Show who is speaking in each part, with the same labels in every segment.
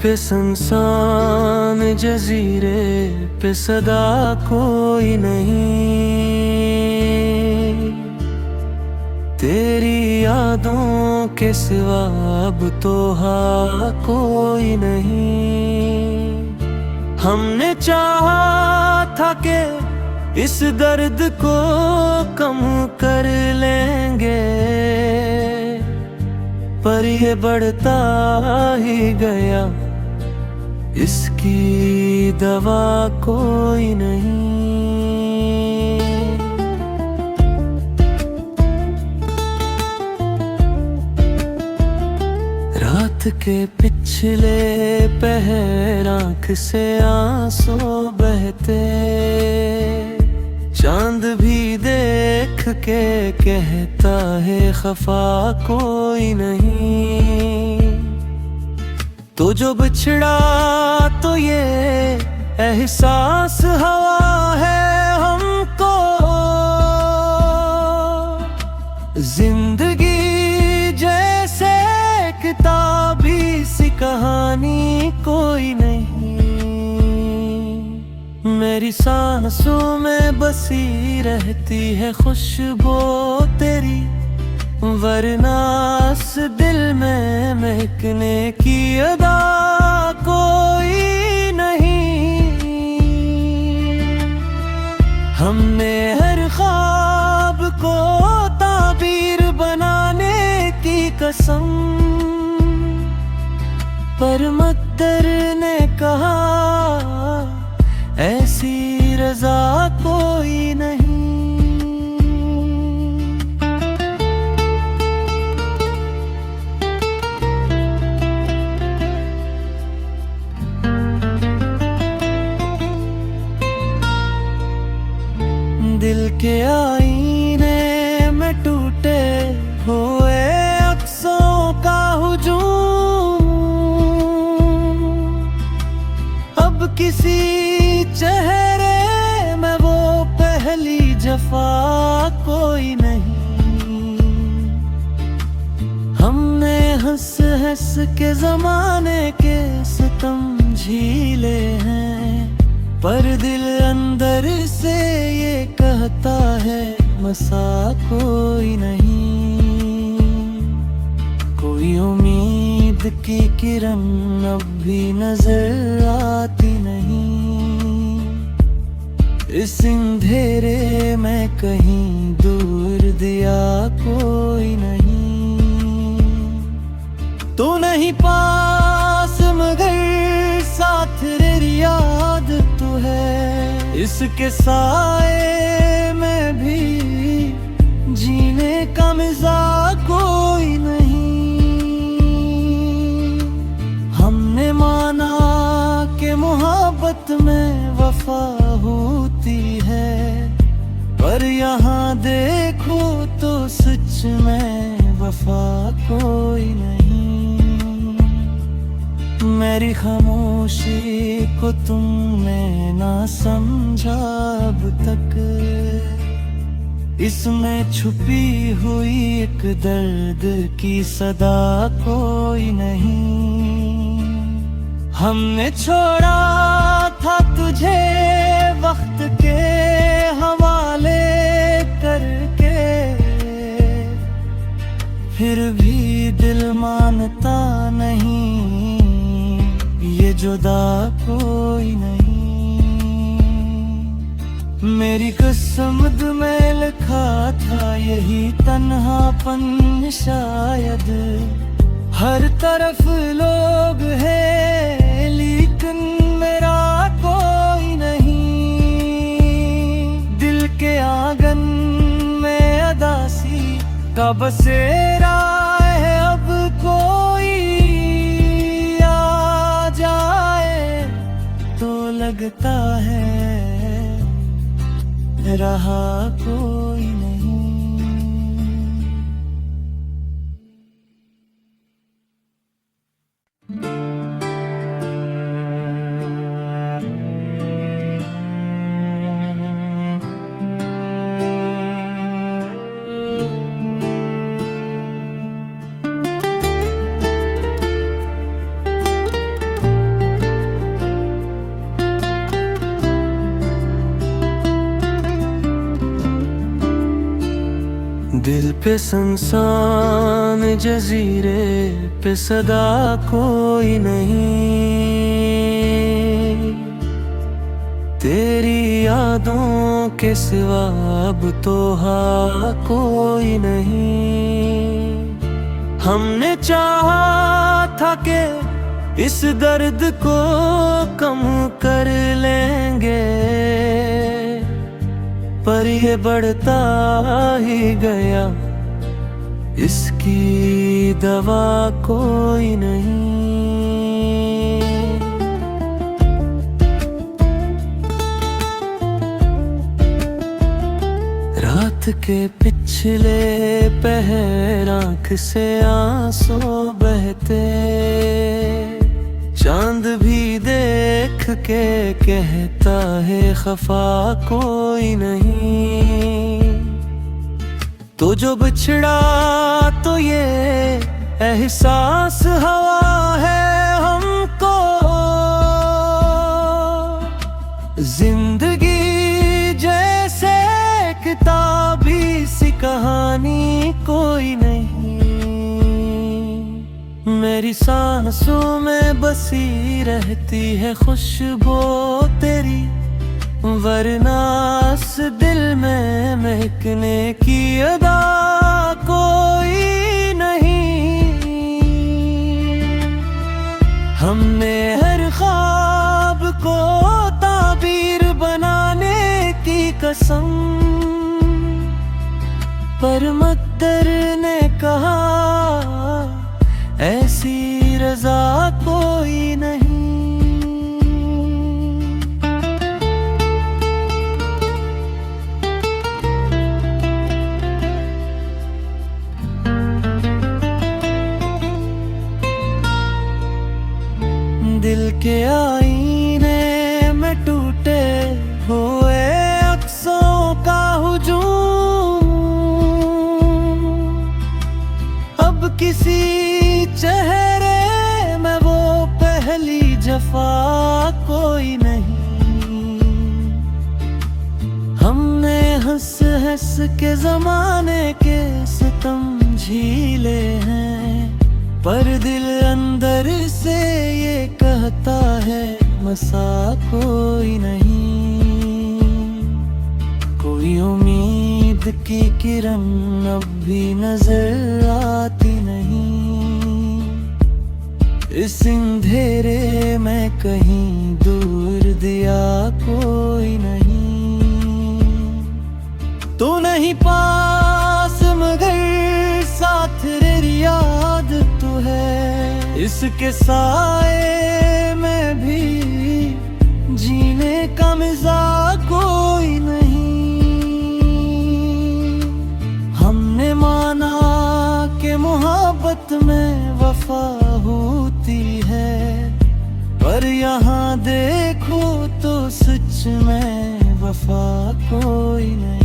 Speaker 1: पे सुनसान जजीरे पे सदा कोई नहीं, तेरी यादों के सिवा अब तो हाँ कोई नहीं। हमने चाहा था कि इस दर्द को कम कर लेंगे, पर ये बढ़ता ही गया, इसकी दवा कोई नहीं। रात के पिछले पहर आँख से आंसू बहते, चांद भी देख के कहता है खफा कोई नहीं। तो जो बिछड़ा तो ये एहसास हवा है हमको, जिंदगी जैसे किताबी सी कहानी कोई नहीं। मेरी सांसों में बसी रहती है खुशबू तेरी, वरना इस दिल में महकने की अदा कोई नहीं। हमने हर ख्वाब को ताबीर बनाने की कसम, पर मुक़द्दर ने कहा ऐसी रज़ा कोई नहीं। दिल के आईने में टूटे हुए अक्सों का हुजूम, अब किसी चेहरे में वो पहली जफा कोई नहीं। हमने हंस हंस के जमाने के सितम झीले हैं, पर दिल अंदर से ये कहता है मसा कोई नहीं। कोई उम्मीद की किरण अब भी नजर आती नहीं, इस अंधेरे में कहीं दूर दिया कोई नहीं। तू नहीं पास मगर साथ तेरी याद तू है, इसके साए में भी जीने का मिजाज कोई नहीं। हमने माना कि मोहब्बत में वफा होती है, पर यहाँ देखो तो सच में वफा कोई नहीं। मेरी खामोशी को तुमने ना समझा अब तक, इसमें छुपी हुई एक दर्द की सदा कोई नहीं। हमने छोड़ा था तुझे वक्त के हवाले करके, फिर भी दिल मानता नहीं, ये जुदा कोई नहीं। मेरी किस्मत में लिखा था यही तन्हापन शायद, हर तरफ लोग हैं लेकिन मेरा कोई नहीं। दिल के आंगन में अदासी का बसेरा है, अब कोई आ जाए तो लगता है रहा कोई नहीं। दिल पे सुनसान जजीरे पे सदा कोई नहीं, तेरी यादों के सिवा अब तो हाँ कोई नहीं। हमने चाहा था कि इस दर्द को कम कर लेंगे, पर ये बढ़ता ही गया, इसकी दवा कोई नहीं। रात के पिछले पहर आँख से आंसू बहते, चांद भी देख के कहता है खफा कोई नहीं। तो जो बिछड़ा तो ये एहसास हवा है हमको, जिंदगी जैसे किताबी सी कहानी कोई नहीं। मेरी सांसों में बसी रहती है खुशबू तेरी, वरना इस दिल में महकने की अदा कोई नहीं। हमने हर ख्वाब को ताबीर बनाने की कसम, पर मुक़द्दर ने कहा ऐसी रज़ा कोई नहीं। दिल के आईने में टूटे हुए अक्सों का हुजूम, अब किसी चेहरे में वो पहली जफा कोई नहीं। हमने हंस हंस के जमाने के सितम झीले हैं, पर दिल अंदर से ये कहता है मसा कोई नहीं। कोई उम्मीद की किरण अब भी नजर आती नहीं, इस अंधेरे में कहीं दूर दिया कोई नहीं। तू नहीं पास मगर साथ तेरी याद तू है, इसके साए में भी जीने का मिजाज कोई नहीं। हमने माना कि मोहब्बत में वफा होती है, पर यहाँ देखो तो सच में वफा कोई नहीं।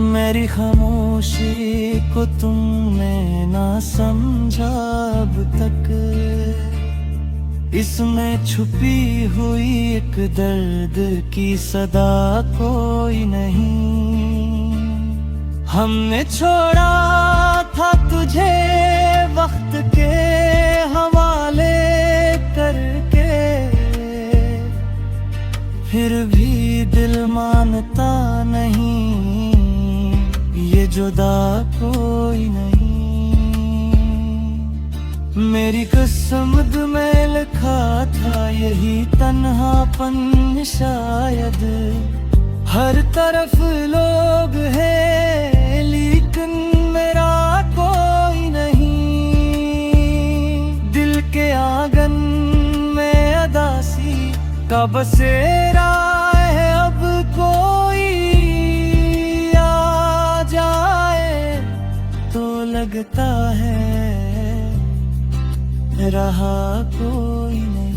Speaker 1: मेरी खामोशी को तुमने ना समझा अब तक, इसमें छुपी हुई एक दर्द की सदा कोई नहीं। हमने छोड़ा था तुझे वक्त के हवाले करके, फिर भी दिल मानता नहीं, ये जुदा कोई नहीं। मेरी किस्मत में लिखा था यही तन्हापन शायद, हर तरफ लोग हैं लेकिन मेरा कोई नहीं। दिल के आंगन में अदासी का बसेरा है, अब कोई आ जाए तो लगता है रहा कोई नहीं।